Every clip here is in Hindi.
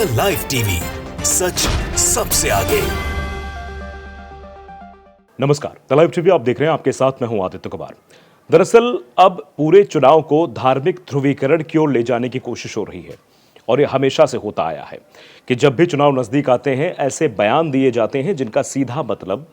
इंडिया लाइव टीवी, सच सबसे आगे। नमस्कार, द लाइव टीवी आप देख रहे हैं। आपके साथ मैं हूं आदित्य कुमार। दरअसल अब पूरे चुनाव को धार्मिक ध्रुवीकरण की ओर ले जाने की कोशिश हो रही है और ये हमेशा से होता आया है कि जब भी चुनाव नजदीक आते हैं ऐसे बयान दिए जाते हैं जिनका सीधा मतलब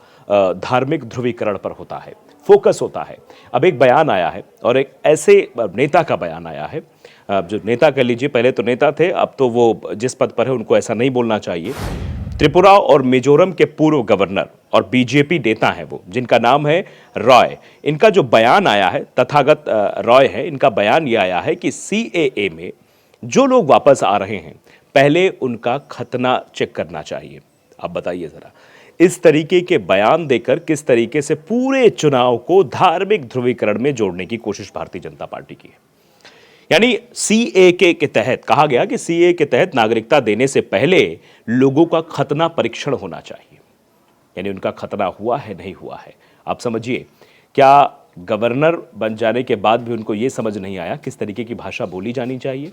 धार्मिक ध्रुवीकरण पर होता है, फोकस होता है। अब एक बयान आया है और एक ऐसे नेता का बयान आया है, अब जो नेता कह लीजिए, पहले तो नेता थे, अब तो वो जिस पद पर है उनको ऐसा नहीं बोलना चाहिए। त्रिपुरा और मिजोरम के पूर्व गवर्नर और बीजेपी नेता हैं वो, जिनका नाम है रॉय। इनका जो बयान आया है, तथागत रॉय है, इनका बयान ये आया है कि सीएए में जो लोग वापस आ रहे हैं पहले उनका खतना चेक करना चाहिए। अब बताइए जरा, इस तरीके के बयान देकर किस तरीके से पूरे चुनाव को धार्मिक ध्रुवीकरण में जोड़ने की कोशिश भारतीय जनता पार्टी की है। यानी सीएए के तहत कहा गया कि सीएए के तहत नागरिकता देने से पहले लोगों का खतना परीक्षण होना चाहिए। यानी उनका खतना हुआ है नहीं हुआ है। आप समझिए, क्या गवर्नर बन जाने के बाद भी उनको यह समझ नहीं आया किस तरीके की भाषा बोली जानी चाहिए।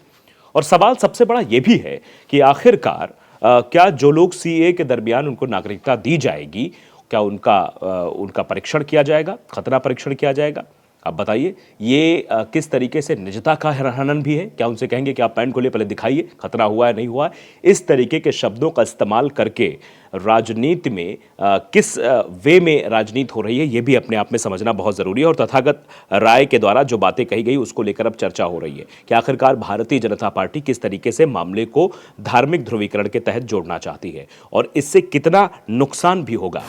और सवाल सबसे बड़ा यह भी है कि आखिरकार क्या जो लोग सीएए के दरमियान उनको नागरिकता दी जाएगी, क्या उनका परीक्षण किया जाएगा, खतना परीक्षण किया जाएगा? अब बताइए, ये किस तरीके से निजता का हनन भी है? क्या उनसे कहेंगे कि आप पैंट खोलिए, पहले दिखाइए खतरा हुआ है नहीं हुआ है? इस तरीके के शब्दों का इस्तेमाल करके राजनीति में किस वे में राजनीति हो रही है, ये भी अपने आप में समझना बहुत ज़रूरी है। और तथागत राय के द्वारा जो बातें कही गई उसको लेकर अब चर्चा हो रही है कि आखिरकार भारतीय जनता पार्टी किस तरीके से मामले को धार्मिक ध्रुवीकरण के तहत जोड़ना चाहती है और इससे कितना नुकसान भी होगा।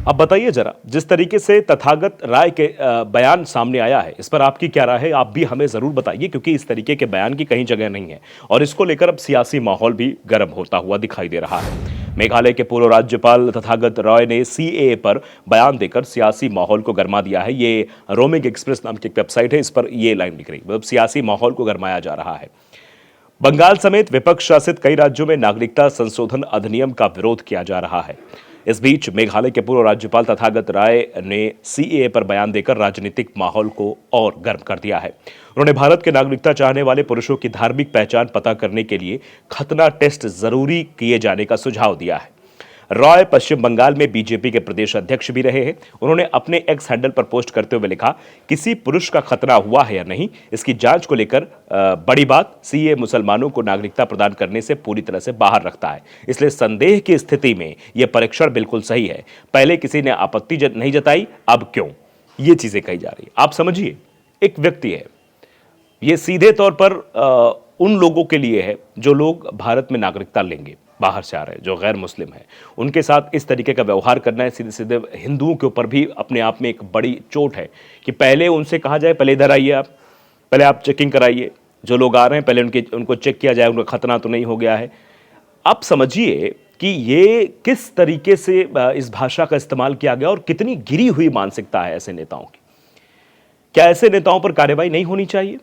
अब बताइए जरा, जिस तरीके से तथागत राय के बयान सामने आया है, इस पर आपकी क्या राय है? आप भी हमें जरूर बताइए, क्योंकि इस तरीके के बयान की कहीं जगह नहीं है और इसको लेकर अब सियासी माहौल भी गर्म होता हुआ दिखाई दे रहा है। मेघालय के पूर्व राज्यपाल तथागत राय ने सीएए पर बयान देकर सियासी माहौल को गरमा दिया है। ये रोमिंग एक्सप्रेस नाम की एक वेबसाइट है, इस पर यह लाइन लिख रही, मतलब सियासी माहौल को गरमाया जा रहा है। बंगाल समेत विपक्ष शासित कई राज्यों में नागरिकता संशोधन अधिनियम का विरोध किया जा रहा है। इस बीच मेघालय के पूर्व राज्यपाल तथागत राय ने सीएए पर बयान देकर राजनीतिक माहौल को और गर्म कर दिया है। उन्होंने भारत के नागरिकता चाहने वाले पुरुषों की धार्मिक पहचान पता करने के लिए खतना टेस्ट जरूरी किए जाने का सुझाव दिया है। रॉय पश्चिम बंगाल में बीजेपी के प्रदेश अध्यक्ष भी रहे हैं। उन्होंने अपने एक्स हैंडल पर पोस्ट करते हुए लिखा, किसी पुरुष का खतना हुआ है या नहीं, इसकी जांच को लेकर बड़ी बात सीएए मुसलमानों को नागरिकता प्रदान करने से पूरी तरह से बाहर रखता है। इसलिए संदेह की स्थिति में यह परीक्षण बिल्कुल सही है। पहले किसी ने आपत्ति नहीं जताई, अब क्यों? ये चीजें कही जा रही है। आप समझिए, एक व्यक्ति है, ये सीधे तौर पर उन लोगों के लिए है जो लोग भारत में नागरिकता लेंगे, बाहर से आ रहे हैं, जो गैर मुस्लिम है, उनके साथ इस तरीके का व्यवहार करना है सीधे सीधे हिंदुओं के ऊपर भी अपने आप में एक बड़ी चोट है कि पहले उनसे कहा जाए, पहले इधर आइए, आप पहले आप चेकिंग कराइए, जो लोग आ रहे हैं पहले उनको चेक किया जाए, उनका खतना तो नहीं हो गया है। आप समझिए कि ये किस तरीके से इस भाषा का इस्तेमाल किया गया और कितनी गिरी हुई मानसिकता है ऐसे नेताओं की। क्या ऐसे नेताओं पर कार्रवाई नहीं होनी चाहिए?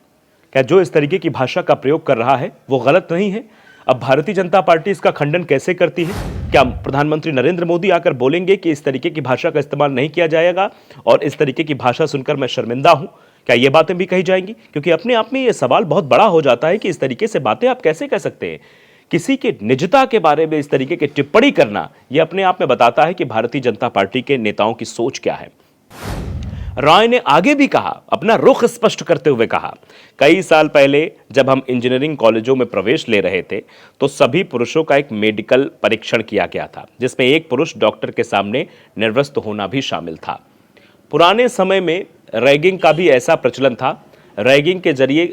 क्या जो इस तरीके की भाषा का प्रयोग कर रहा है वो गलत नहीं है? अब भारतीय जनता पार्टी इसका खंडन कैसे करती है? क्या प्रधानमंत्री नरेंद्र मोदी आकर बोलेंगे कि इस तरीके की भाषा का इस्तेमाल नहीं किया जाएगा और इस तरीके की भाषा सुनकर मैं शर्मिंदा हूं? क्या ये बातें भी कही जाएंगी? क्योंकि अपने आप में ये सवाल बहुत बड़ा हो जाता है कि इस तरीके से बातें आप कैसे कह सकते हैं। किसी के निजता के बारे में इस तरीके की टिप्पणी करना, यह अपने आप में बताता है कि भारतीय जनता पार्टी के नेताओं की सोच क्या है। रॉय ने आगे भी कहा, अपना रुख स्पष्ट करते हुए कहा, कई साल पहले जब हम इंजीनियरिंग कॉलेजों में प्रवेश ले रहे थे तो सभी पुरुषों का एक मेडिकल परीक्षण किया गया था, जिसमें एक पुरुष डॉक्टर के सामने निर्वस्त्र होना भी शामिल था। पुराने समय में रैगिंग का भी ऐसा प्रचलन था। रैगिंग के जरिए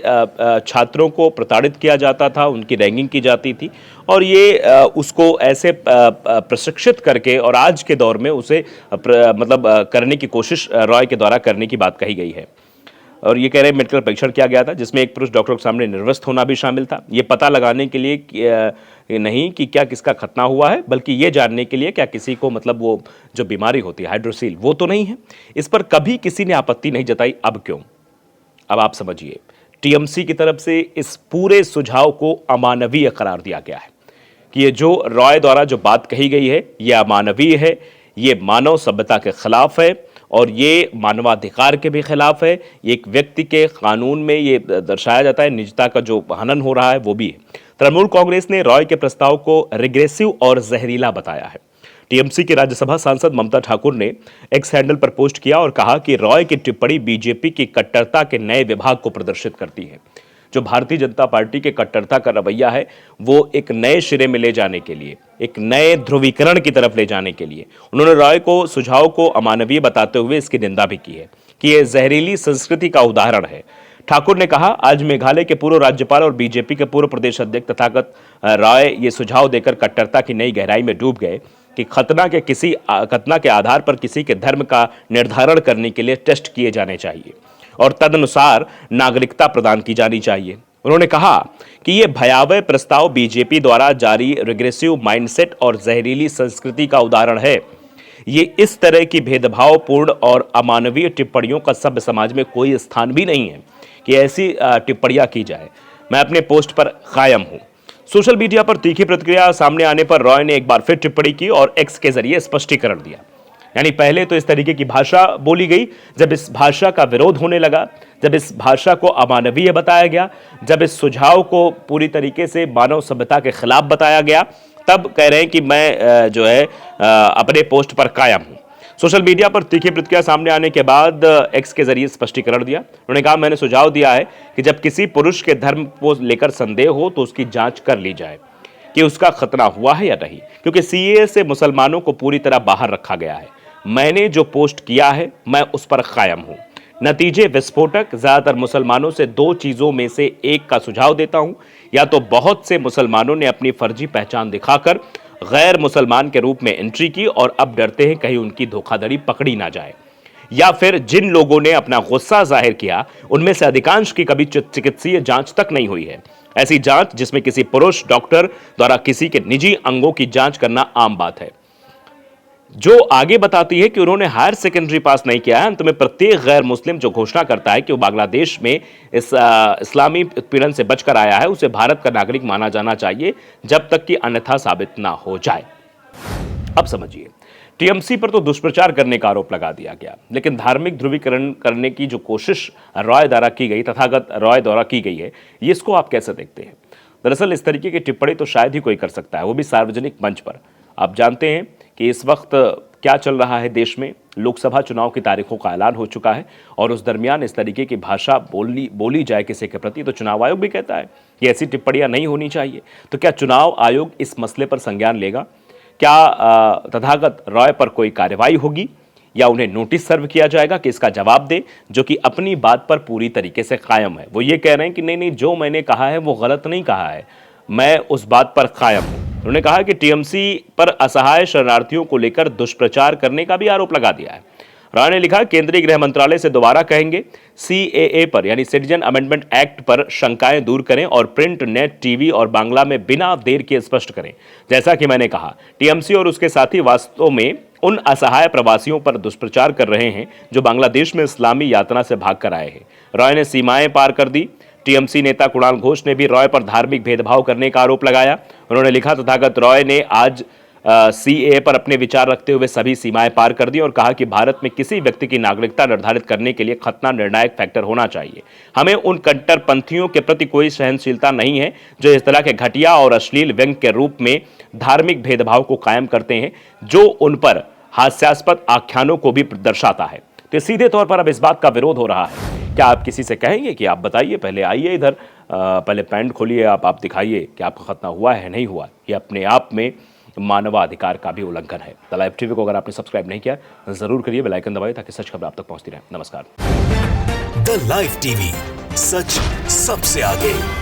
छात्रों को प्रताड़ित किया जाता था, उनकी रैगिंग की जाती थी और ये उसको ऐसे प्रशिक्षित करके और आज के दौर में उसे करने की कोशिश रॉय के द्वारा करने की बात कही गई है। और ये कह रहे हैं मेडिकल परीक्षण किया गया था जिसमें एक पुरुष डॉक्टर के सामने निर्वस्त्र होना भी शामिल था। ये पता लगाने के लिए नहीं कि क्या किसका खतना हुआ है, बल्कि ये जानने के लिए क्या किसी को वो जो बीमारी होती है हाइड्रोसील, वो तो नहीं है। इस पर कभी किसी ने आपत्ति नहीं जताई, अब क्यों? अब आप समझिए, टीएमसी की तरफ से इस पूरे सुझाव को अमानवीय करार दिया गया है कि ये जो रॉय द्वारा जो बात कही गई है ये अमानवीय है, ये मानव सभ्यता के खिलाफ है और ये मानवाधिकार के भी खिलाफ है। एक व्यक्ति के कानून में ये दर्शाया जाता है, निजता का जो हनन हो रहा है वो भी है। तृणमूल कांग्रेस ने रॉय के प्रस्ताव को रिग्रेसिव और जहरीला बताया है। टीएमसी के राज्यसभा सांसद ममता ठाकुर ने एक्स हैंडल पर पोस्ट किया और कहा कि रॉय की टिप्पणी बीजेपी की कट्टरता के नए विभाग को प्रदर्शित करती है। जो भारतीय जनता पार्टी के कट्टरता का रवैया है वो एक नए सिरे में ले जाने के लिए, एक नए ध्रुवीकरण की तरफ ले जाने के लिए उन्होंने रॉय को सुझाव को अमानवीय बताते हुए इसकी निंदा भी की है कि यह जहरीली संस्कृति का उदाहरण है। ठाकुर ने कहा, आज मेघालय के पूर्व राज्यपाल और बीजेपी के पूर्व प्रदेश अध्यक्ष तथागत रॉय ये सुझाव देकर कट्टरता की नई गहराई में डूब गए कि खतना के आधार पर किसी के धर्म का निर्धारण करने के लिए टेस्ट किए जाने चाहिए और तदनुसार नागरिकता प्रदान की जानी चाहिए। उन्होंने कहा कि यह भयावह प्रस्ताव बीजेपी द्वारा जारी रिग्रेसिव माइंडसेट और जहरीली संस्कृति का उदाहरण है। ये इस तरह की भेदभावपूर्ण और अमानवीय टिप्पणियों का सभ्य समाज में कोई स्थान भी नहीं है कि ऐसी टिप्पणियां की जाए। मैं अपने पोस्ट पर कायम हूं। सोशल मीडिया पर तीखी प्रतिक्रिया सामने आने पर रॉय ने एक बार फिर टिप्पणी की और एक्स के जरिए स्पष्टीकरण दिया। यानी पहले तो इस तरीके की भाषा बोली गई, जब इस भाषा का विरोध होने लगा, जब इस भाषा को अमानवीय बताया गया, जब इस सुझाव को पूरी तरीके से मानव सभ्यता के खिलाफ बताया गया, तब कह रहे हैं कि मैं अपने पोस्ट पर कायम हूं। सोशल मीडिया पर तीखी प्रतिक्रिया सामने आने के बाद एक्स के जरिए स्पष्टीकरण दिया। उन्होंने कहा, मैंने सुझाव दिया है कि जब किसी पुरुष के धर्म को लेकर संदेह हो तो उसकी जांच कर ली जाए कि उसका खतना हुआ है या नहीं, क्योंकि सीएए से मुसलमानों को पूरी तरह बाहर रखा गया है। मैंने जो पोस्ट किया है मैं उस पर कायम हूं। नतीजे विस्फोटक। ज्यादातर मुसलमानों से दो चीजों में से एक का सुझाव देता हूं, या तो बहुत से मुसलमानों ने अपनी फर्जी पहचान दिखाकर गैर मुसलमान के रूप में एंट्री की और अब डरते हैं कहीं उनकी धोखाधड़ी पकड़ी ना जाए, या फिर जिन लोगों ने अपना गुस्सा जाहिर किया उनमें से अधिकांश की कभी चिकित्सीय जांच तक नहीं हुई है। ऐसी जांच जिसमें किसी पुरुष डॉक्टर द्वारा किसी के निजी अंगों की जांच करना आम बात है, जो आगे बताती है कि उन्होंने हायर सेकेंडरी पास नहीं किया है। अंत में प्रत्येक गैर मुस्लिम जो घोषणा करता है कि वो बांग्लादेश में इस्लामी उत्पीड़न से बचकर आया है उसे भारत का नागरिक माना जाना चाहिए जब तक कि अन्यथा साबित ना हो जाए। अब समझिए, टीएमसी पर तो दुष्प्रचार करने का आरोप लगा दिया गया, लेकिन धार्मिक ध्रुवीकरण करने की जो कोशिश रॉय द्वारा की गई, तथागत रॉय द्वारा की गई है, ये इसको आप कैसे देखते हैं? दरअसल इस तरीके की टिप्पणी तो शायद ही कोई कर सकता है, वो भी सार्वजनिक मंच पर। आप जानते हैं कि इस वक्त क्या चल रहा है देश में। लोकसभा चुनाव की तारीखों का ऐलान हो चुका है और उस दरमियान इस तरीके की भाषा बोली जाए किसी के प्रति तो चुनाव आयोग भी कहता है कि ऐसी टिप्पणियां नहीं होनी चाहिए। तो क्या चुनाव आयोग इस मसले पर संज्ञान लेगा? क्या तथागत रॉय पर कोई कार्रवाई होगी या उन्हें नोटिस सर्व किया जाएगा कि इसका जवाब दे, जो कि अपनी बात पर पूरी तरीके से कायम है? वो ये कह रहे हैं कि नहीं, जो मैंने कहा है वो गलत नहीं कहा है, मैं उस बात पर कायम हूं। उन्होंने कहा कि टीएमसी पर असहाय शरणार्थियों को लेकर दुष्प्रचार करने का भी आरोप लगा दिया है। रॉय ने लिखा, केंद्रीय गृह मंत्रालय से दोबारा कहेंगे, सीएए पर यानी सिटीजन अमेंडमेंट एक्ट पर शंकाएं दूर करें और प्रिंट, नेट, टीवी और बांग्ला में बिना देर के स्पष्ट करें। जैसा कि मैंने कहा, टीएमसी और उसके साथी वास्तव में उन असहाय प्रवासियों पर दुष्प्रचार कर रहे हैं जो बांग्लादेश में इस्लामी यातना से भाग कर आए हैं। रॉय ने सीमाएं पार कर दी। टीएमसी नेता कुणाल घोष ने भी रॉय पर धार्मिक भेदभाव करने का आरोप लगाया। उन्होंने लिखा, तथागत रॉय ने आज सीएए पर अपने विचार रखते हुए सभी सीमाएं पार कर दी और कहा कि भारत में किसी व्यक्ति की नागरिकता निर्धारित करने के लिए खतना निर्णायक फैक्टर होना चाहिए। हमें उन कट्टरपंथियों के प्रति कोई सहनशीलता नहीं है जो इस तरह के घटिया और अश्लील व्यंग के रूप में धार्मिक भेदभाव को कायम करते हैं, जो उन पर हास्यास्पद आख्यानों को भी दर्शाता है। तो सीधे तौर पर अब इस बात का विरोध हो रहा है। क्या आप किसी से कहेंगे कि आप बताइए, पहले आइए इधर, पहले पैंट खोलिए, आप दिखाइए कि आपका खतना हुआ है नहीं हुआ? ये अपने आप में मानवाधिकार का भी उल्लंघन है। द लाइव टीवी को अगर आपने सब्सक्राइब नहीं किया जरूर करिए, बेल आइकन दबाइए ताकि सच खबर आप तक पहुंचती रहे। नमस्कार। द लाइव टीवी, सच सबसे आगे।